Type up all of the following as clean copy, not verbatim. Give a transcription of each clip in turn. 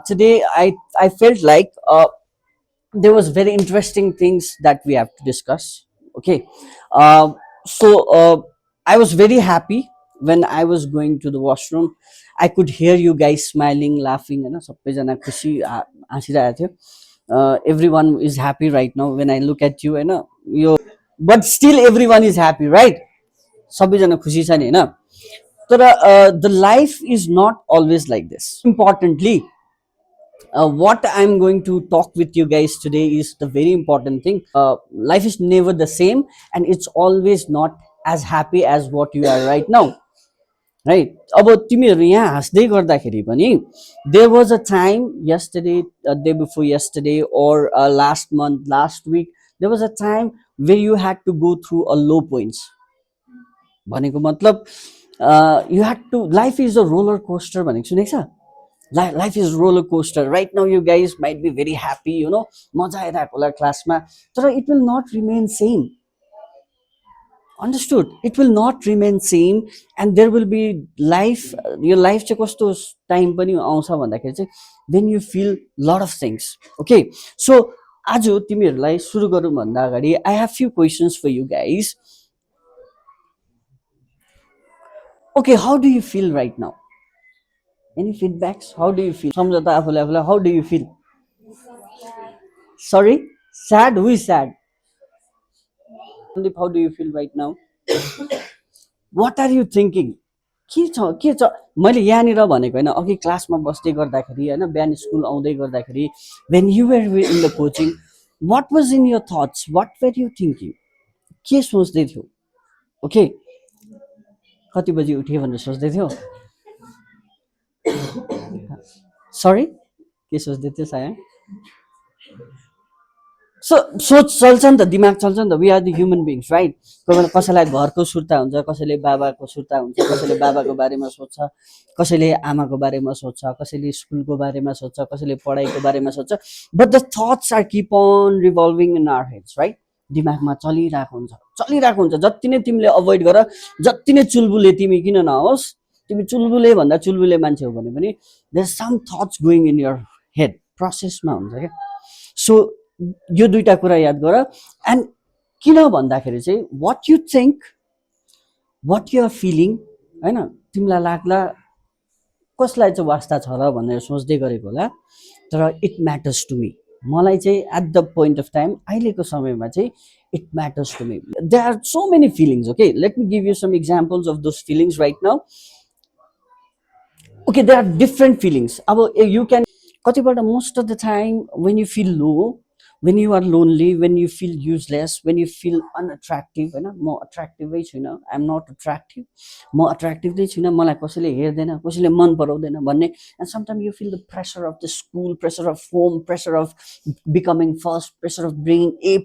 today I felt like there was very interesting things that we have to discuss. Okay, uh, so I was very happy when I was going to the washroom. I could hear you guys smiling, laughing, and सबैजना खुसी हाँसिरहेको थियो. Everyone is happy right now when I look at you, and you. But still, everyone is happy, right? सबैजना खुसी छ नि होइन. तर the life is not always like this. Importantly, what I'm going to talk with you guys today is the very important thing. Life is never the same, and it's always not as happy as what you are right now. Right? अब तिमीहरू यहाँ हाँस्दै गर्दाखेरि पनि there was a time yesterday, day before yesterday, or last month, last week, there was a time where you had to go through a low points. भनेको मतलब you had to, life is a roller coaster भनेको सुनेको छ. Life is roller coaster. Right now you guys might be very happy, मजा आइरहेको होला क्लासमा, तर it will not remain same. Understood? It will not remain same, and there will be life. Your life चाहिँ कस्तो टाइम पनि आउँछ भन्दाखेरि चाहिँ when you feel lot of things. Okay, so आज तिमीहरूलाई सुरु गरौँ भन्दा अगाडि I have few questions for you guys. Okay, how do you feel right now? Any feedbacks? How do you feel? सम्झौता आफूले आफूलाई, how do you feel? Sorry, sad? Who is sad? Sandeep, how do you feel right now? What are you thinking? के छ मैले यहाँनिर भनेको होइन, अघि क्लासमा बस्दै गर्दाखेरि होइन, बिहान स्कुल आउँदै गर्दाखेरि, when you were in the coaching, what was in your thoughts? What were you thinking? के सोच्दै थियो? ओके, कति बजी उठ्यो भनेर सोच्दै थियो? सरी, के सोच्दै थियो साया? सोच चल्छ नि त, दिमाग चल्छ नि त. We are the human beings, right? कोही बेला कसैलाई घरको सुर्ता हुन्छ, कसैले बाबाको सुर्ता हुन्छ, कसैले बाबाको बारेमा सोध्छ, कसैले आमाको बारेमा सोध्छ, कसैले स्कुलको बारेमा सोध्छ, कसैले पढाइको बारेमा सोध्छ. But the thoughts are keep on revolving in our heads, right? दिमागमा चलिरहेको हुन्छ. जति नै तिमीले अभोइड गर, जति नै चुलबुले तिमी किन नहोस्, तिमी चुलबुले भन्दा चुलबुले मान्छे हो भने पनि there some that's going in your head, प्रोसेसमा हुन्छ क्या. सो यो दुईटा कुरा याद गर. एन्ड किन भन्दाखेरि चाहिँ what you think, what you are feeling, होइन, तिमीलाई लाग्ला कसलाई चाहिँ वास्ता छ र भनेर सोच्दै गरेको होला, तर इट म्याटर्स टु मी. मलाई चाहिँ at the point of time, अहिलेको समयमा चाहिँ it matters to me. There are so many feelings. Okay, let me give you some examples of those feelings right now. Okay, there are different feelings. अब you can, कतिपल्ट most of the time when you feel low, when you are lonely, when you feel useless, when you feel unattractive, होइन, म अट्र्याक्टिभै छुइनँ, आइ am not attractive, म अट्र्याक्टिभै छुइनँ, मलाई कसैले हेर्दैन, कसैले मन पराउँदैन भन्ने. And sometime you feel the pressure of the school, pressure of home, pressure of becoming first, pressure of bringing A+.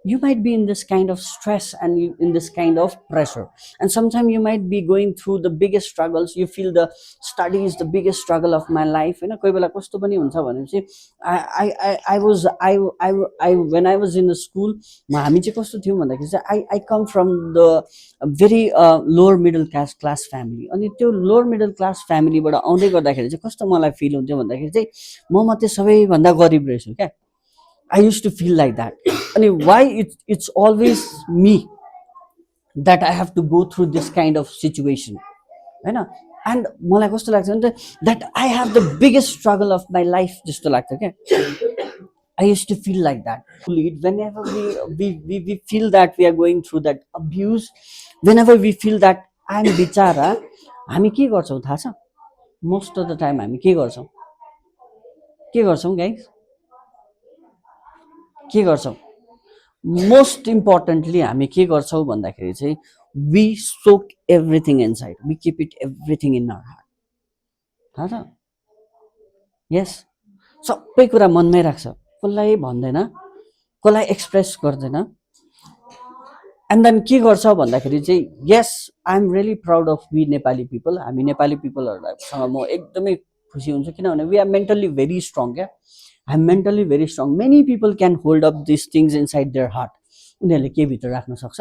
You might be in this kind of stress and in this kind of pressure, and sometimes you might be going through the biggest struggles. You feel the study is the biggest struggle of my life, होइन. कोही बेला कस्तो पनि हुन्छ भनेपछि I when I was in the school, हामी चाहिँ कस्तो थियौँ भन्दाखेरि चाहिँ I come from the very lower middle class family. अनि त्यो lower middle class family बाट आउँदै गर्दाखेरि चाहिँ कस्तो मलाई फिल हुन्थ्यो भन्दाखेरि चाहिँ म मात्रै सबैभन्दा गरिब रहेछु क्या. I used to feel like that. And why it's always me that I have to go through this kind of situation, होइन. And मलाई कस्तो लाग्छ भने that I have the biggest struggle of my life जस्तो लाग्छ क्या. I used to feel like that. Whenever we feel that we are going through that abuse, whenever we feel that I am बिचारा, हामी के गर्छौँ थाहा छ? Most of the time हामी के गर्छौँ गाइस? के गर्छौँ? मोस्ट इम्पोर्टेन्टली हामी के गर्छौँ भन्दाखेरि चाहिँ we soak everything inside, we keep it everything in our heart. थाहा छ? यस, सबै कुरा मनमै राख्छ, कसलाई भन्दैन, कसलाई एक्सप्रेस गर्दैन. एन्ड देन के गर्छ भन्दाखेरि चाहिँ yes, I am really proud of we Nepali people. हामी नेपाली पिपलहरूसँग म एकदमै खुसी हुन्छु, किनभने we are mentally very strong क्या. I'm mentally very strong. Many people can hold up these things inside their heart. उनीहरूले के भित्र राख्न सक्छ?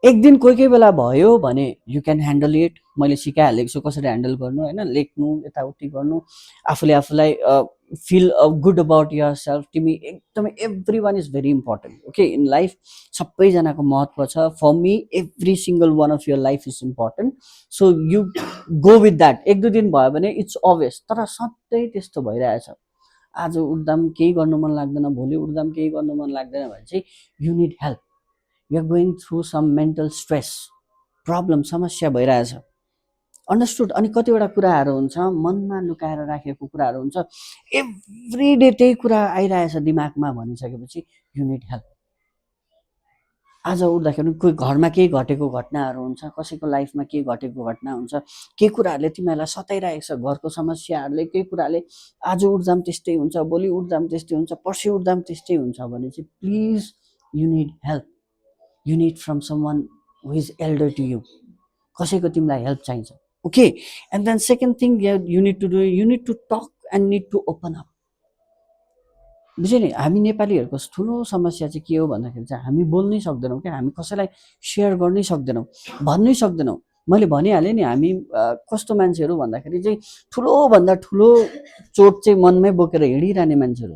एक दिन कोही कोही बेला भयो भने यु क्यान ह्यान्डल इट, मैले सिकाइहालेको छु कसरी ह्यान्डल गर्नु होइन, लेख्नु यताउति गर्नु, आफूले आफूलाई feel good about yourself. तिमी एकदमै every one is very important okay in life, सबैजनाको महत्त्व छ। For me every single one of your life is important, so you go with that. एक दुई दिन भयो भने इट्स अभियस, तर सधैँ त्यस्तो भइरहेछ, आज उठ्दा पनि केही गर्नु मन लाग्दैन, भोलि उठ्दा पनि केही गर्नु मन लाग्दैन भने चाहिँ you need help, you are going through some mental stress, problem, समस्या भइरहेछ, अन्डरस्टुड। अनि कतिवटा कुराहरू हुन्छ मनमा लुकाएर राखेको कुराहरू हुन्छ, एभ्री डे त्यही कुरा आइरहेछ दिमागमा भनिसकेपछि यु निड हेल्प। आज उठ्दाखेरि कोही घरमा केही घटेको घटनाहरू हुन्छ, कसैको लाइफमा केही घटेको घटना हुन्छ, केही कुराहरूले तिमीहरूलाई सताइरहेको छ, घरको समस्याहरूले, केही कुराले आज उठ्दा पनि त्यस्तै हुन्छ, भोलि उठ्दा पनि त्यस्तै हुन्छ, पर्सि उठ्दा पनि त्यस्तै हुन्छ भने चाहिँ please you need help, you need from someone who is elder to you, कसैको तिमीलाई हेल्प चाहिन्छ okay. And then second thing you need to do, you need to talk and need to open up. बुझ्यो नि, हामी नेपालीहरूको ठुलो समस्या चाहिँ के हो भन्दाखेरि चाहिँ हामी बोल्नै सक्दैनौँ क्या, हामी कसैलाई सेयर गर्नै सक्दैनौँ, भन्नै सक्दैनौँ। मैले भनिहालेँ नि, हामी कस्तो मान्छेहरू भन्दाखेरि चाहिँ ठुलोभन्दा ठुलो चोट चाहिँ मनमै बोकेर हिँडिरहने मान्छेहरू,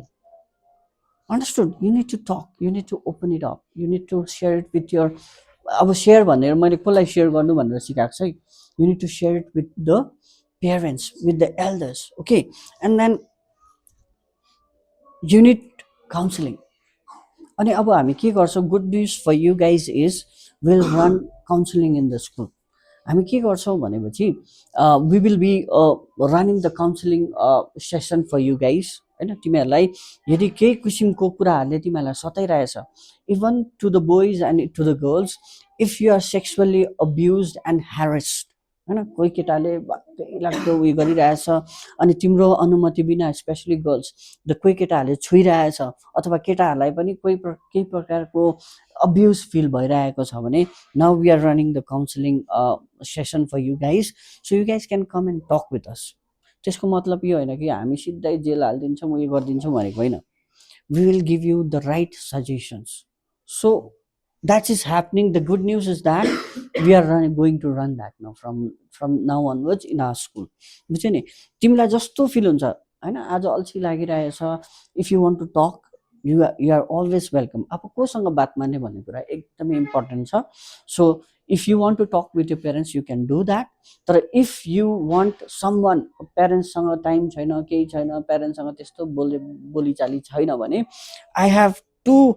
understood. You need to talk, you need to open it up, you need to share it with your, अब सेयर भनेर मैले कसलाई सेयर गर्नु भनेर सिकाएको छ है, you need to share it with the parents, with the elders okay. And then you need counselling. अनि अब हामी के गर्छौँ, good news for you guys is will run counselling in the school. हामी के गर्छौँ भनेपछि we will be running the counselling session for you guys होइन। तिमीहरूलाई यदि केही किसिमको कुराहरूले तिमीहरूलाई सताइरहेछ, even to the boys and to the girls, if you are sexually abuse and harassed होइन, कोही केटाले वाक्कै लाग्दो उयो गरिरहेछ अनि तिम्रो अनुमति बिना, स्पेसली गर्ल्स, द कोही केटाहरूले छुइरहेछ अथवा केटाहरूलाई पनि केही प्रकारको अब्युज फिल भइरहेको छ भने, now we are running the counselling session for you guys, so you guys can come and talk with us. त्यसको मतलब यो होइन कि हामी सिधै जेल हालिदिन्छौँ, उयो गरिदिन्छौँ भनेको होइन। We will give you the right suggestions, so that is happening. The good news is that we are going to run that now from now onwards in our school. बुझ्यो नि, तिमीलाई जस्तो फिल हुन्छ होइन, आज अल्छी लागिरहेछ, if you want to talk you are always welcome. अब कोसँग बात मार्ने भन्ने कुरा एकदमै इम्पोर्टेन्ट छ। So if you want to talk with your parents you can do that, तर if you want someone, पेरेन्ट्ससँग टाइम छैन, केही छैन, पेरेन्ट्ससँग त्यस्तो बोलीचाली छैन भने, I have to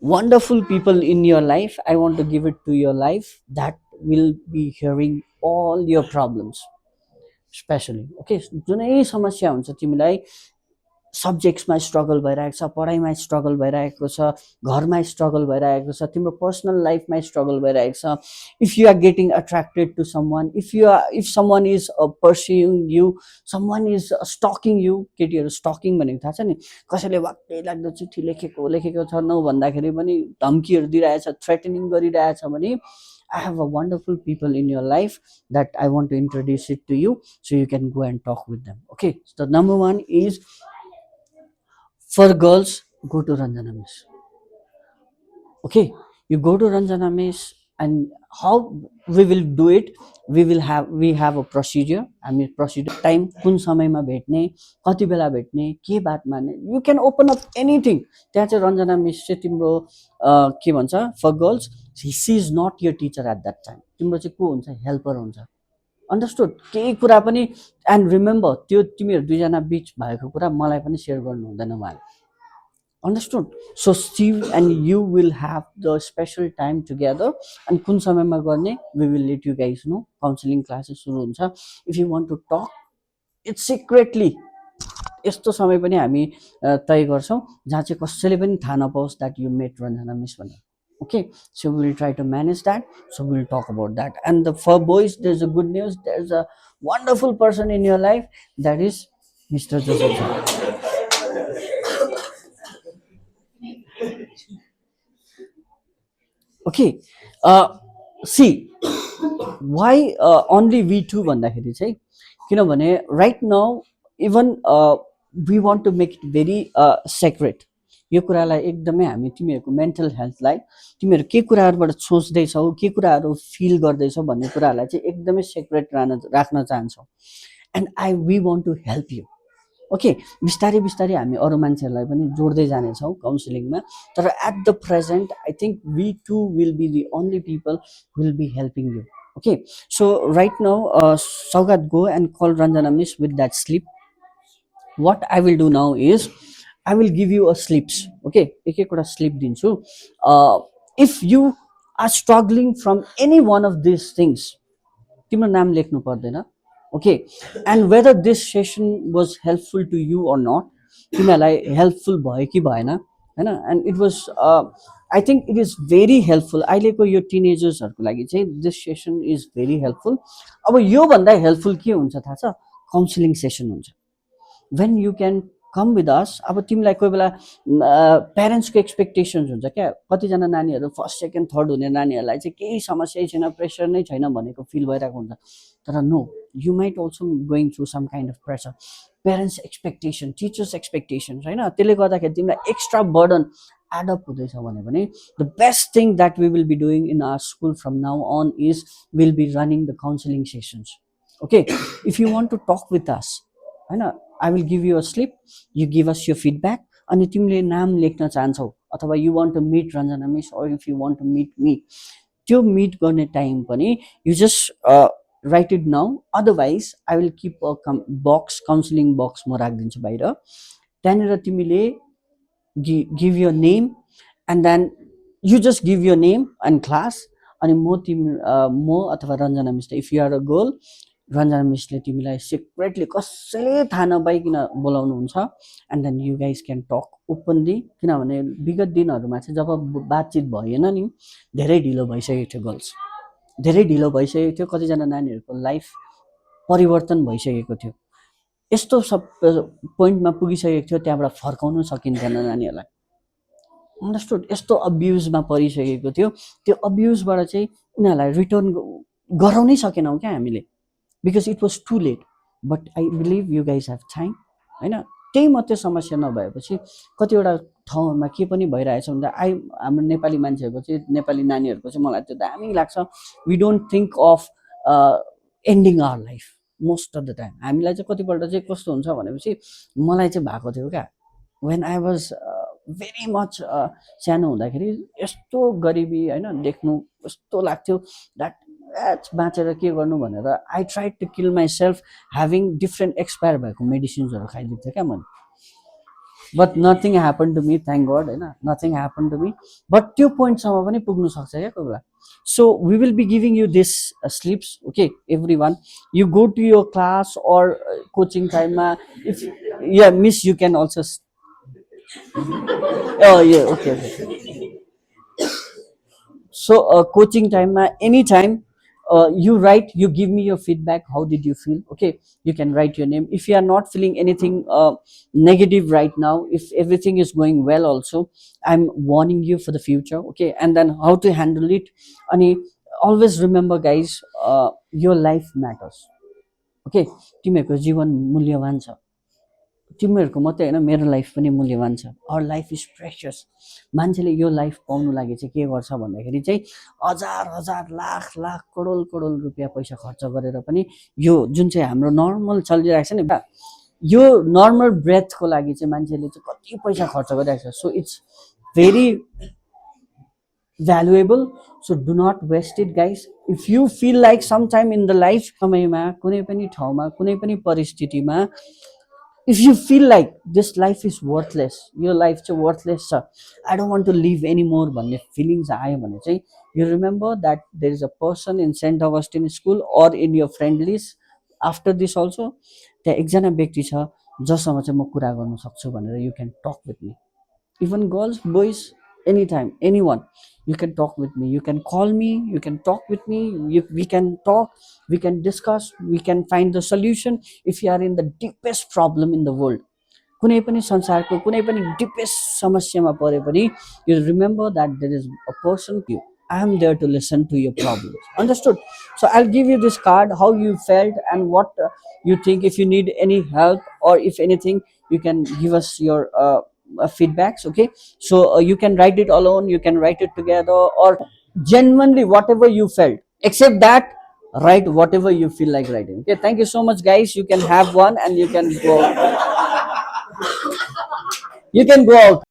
wonderful people in your life, I want to give it to your life, that will be hearing all your problems, especially okay, जुनै समस्या हुन्छ तिमीलाई, सब्जेक्ट्समा स्ट्रगल भइरहेको छ, पढाइमा स्ट्रगल भइरहेको छ, घरमा स्ट्रगल भइरहेको छ, तिम्रो पर्सनल लाइफमा स्ट्रगल भइरहेको छ, if you are getting attracted to someone, if someone is pursuing you, someone is stalking you, केटीहरू स्टकिङ भनेको थाहा छ नि, कसैले वाक्कै लाग्दो चिठी लेखेको छ नौ भन्दाखेरि पनि धम्कीहरू दिइरहेछ, थ्रेटनिङ गरिरहेछ भने, I have a wonderful people in your life that I want to introduce it to you, so you can go and talk with them okay. So the number one is for girls, go to Ranjana Miss. Okay, you go to Ranjana Miss, and how we will do it, we have a procedure. I mean procedure, time, कुन समयमा भेट्ने, कति बेला भेट्ने, के बात मार्ने, you can open up anything. त्यहाँ चाहिँ रञ्जना मिस चाहिँ तिम्रो के भन्छ, for girls she is not your teacher at that time, तिम्रो चाहिँ को हुन्छ, हेल्पर हुन्छ, अन्डरस्टुड। केही कुरा पनि, एन्ड रिमेम्बर त्यो तिमीहरू दुईजना बिच भएको कुरा मलाई पनि सेयर गर्नु हुँदैन उहाँले, understood. So see and you will have the special time together, अनि कुन समयमा गर्ने we will let you guys know. Counselling classes सुरु हुन्छ, if you want to talk it's secretly, यस्तो समय पनि हामी तय गर्छौँ जहाँ चाहिँ कसैले पनि थाहा नपाओस् that you met Ranjana miss भनेर okay. So we will try to manage that, so we will talk about that. And for boys, there's a good news, there's a wonderful person in your life, that is Mr. Joseph. okay, see why only we two भन्दाखेरि चाहिँ, किनभने right now even we want to make it very sacred, यो कुरालाई एकदमै हामी तिमीहरूको mental हेल्थलाई तिमीहरू के कुराहरूबाट सोच्दैछौ के कुराहरू फिल गर्दैछौ भन्ने कुराहरूलाई चाहिँ एकदमै सेक्रेट राख्न चाहन्छौँ and we want to help you okay बिस्तारै बिस्तारै हामी अरू मान्छेहरूलाई पनि जोड्दै जानेछौँ काउन्सिलिङमा तर at the present I think we two will be the only people will be helping you okay so right now Saugat go and call Ranjana miss with that slip what I will do now is I will give you a slips. Okay, एक एकवटा sleep दिन्छु. If you are struggling from any one of these things, तिम्रो नाम लेख्नु पर्दैन. Okay, and whether this session was helpful to you or not, तिमीहरूलाई helpful भयो कि भएन होइन and it was I think it is very helpful अहिलेको यो टिनेजर्सहरूको लागि चाहिँ this session is very helpful. अब योभन्दा हेल्पफुल के हुन्छ थाहा छ काउन्सिलिङ सेसन हुन्छ when you can come with us. अब तिमीलाई कोही बेला प्यारेन्ट्सको एक्सपेक्टेसन्स हुन्छ क्या कतिजना नानीहरू फर्स्ट सेकेन्ड थर्ड हुने नानीहरूलाई चाहिँ केही समस्यै छैन प्रेसर नै छैन भनेको फिल भइरहेको हुन्छ तर no you might also going through some kind of pressure parents expectation teachers expectations होइन त्यसले गर्दाखेरि तिमीलाई एक्स्ट्रा बर्डन एडअप हुँदैछ भने the best thing that we will be doing in our school from now on is will be running the counselling sessions okay if you want to talk with us होइन I will give you a slip, you give us your feedback, अनि तिमीले नाम लेख्न चाहन्छौ अथवा you want to meet Ranjana miss or if you want to meet me, त्यो meet गर्ने time पनि you just write it now, otherwise I will keep a box, counseling box म राखिदिन्छु बाहिर त्यहाँनिर तिमीले give your name and then you just give your name and class अनि म अथवा Ranjana miss if you are a girl Ranjana मिसले तिमीलाई सिक्रेटली कसैले थाहा नपाइकन बोलाउनुहुन्छ and then you guys can talk openly किनभने विगत दिनहरूमा चाहिँ जब बातचित भएन नि धेरै ढिलो भइसकेको थियो गर्ल्स धेरै ढिलो भइसकेको थियो कतिजना नानीहरूको लाइफ परिवर्तन भइसकेको थियो यस्तो सब पोइन्टमा पुगिसकेको थियो त्यहाँबाट फर्काउनु सकिन्थेन नानीहरूलाई अन्डरस्टुड यस्तो अब्युजमा परिसकेको थियो त्यो अब्युजबाट चाहिँ उनीहरूलाई रिटर्न गराउनै सकेनौँ क्या हामीले because it was too late but I believe you guys have time हैन त्यही मात्रै समस्या नभएपछि कतिवटा ठाउँमा के पनि भइरहेछ भन्दा हाम्रो नेपाली मान्छेहरुको चाहिँ नेपाली नानीहरुको चाहिँ मलाई त्यो दामी लाग्छ we don't think of ending our life most of the time हामीलाई चाहिँ कतिपल्ट चाहिँ कस्तो हुन्छ भनेपछि मलाई चाहिँ भएको थियो क्या when I was very much सानो हुँदाखेरि यस्तो गरिबी हैन देख्नु यस्तो लाग्थ्यो that बाँचेर के गर्नु भनेर I tried to kill myself having different expire भएको मेडिसिन्सहरू खाइदिएको थिएँ क्या मैले but nothing happen to me thank god होइन nothing happen to me but त्यो पोइन्टसम्म पनि पुग्नु सक्छ क्या कोही बेला so we will be giving you this slips okay everyone you go to your class or coaching टाइममा if ya miss you can also okay so coaching टाइममा any time you write, you give me your feedback, how did you feel, okay, you can write your name if you are not feeling anything negative right now, if everything is going well also I'm warning you for the future, okay, and then how to handle it and always remember guys your life matters, okay, तिमीहरुको जीवन मूल्यवान छ तिमीहरुको मात्रै हैन मेरो life पनि मूल्यवान छ our life is precious मान्छेले यो लाइफ पाउनु लागि चाहिँ के गर्छ भन्दाखेरि चाहिँ हजार हजार लाख लाख करोड करोड रुपैयाँ पैसा खर्च गरेर पनि यो जुन चाहिँ हाम्रो नर्मल चलिरहेको छ नि यो नर्मल ब्रेथको लागि चाहिँ मान्छेले चाहिँ कति पैसा खर्च गरिरहेको छ so it's very valuable so do not waste it guys if you feel like some time in the life समयमा कुनै पनि ठाउँमा कुनै पनि परिस्थितिमा if you feel like this life is worthless your life is worthless sir I don't want to live anymore भन्ने feelings आयो भने चाहिँ you remember that there is a person in St. Augustine school or in your friend list after this also त्यहाँ एकजना व्यक्ति छ जससँग चाहिँ म कुरा गर्न सक्छु भनेर you can talk with me even girls boys anytime anyone you can talk with me you can call me you can talk with me we can talk we can discuss we can find the solution if you are in the deepest problem in the world कुनै पनि संसारको कुनै पनि deepest समस्यामा परे पनि you remember that there is a person you I am there to listen to your problems understood so I'll give you this card how you felt and what you think if you need any help or if anything you can give us your feedbacks. Okay, so you can write it alone, you can write it together, or genuinely whatever you felt. Except that, write whatever you feel like writing. Okay, thank you so much, guys. You can have one and you can go. You can go out.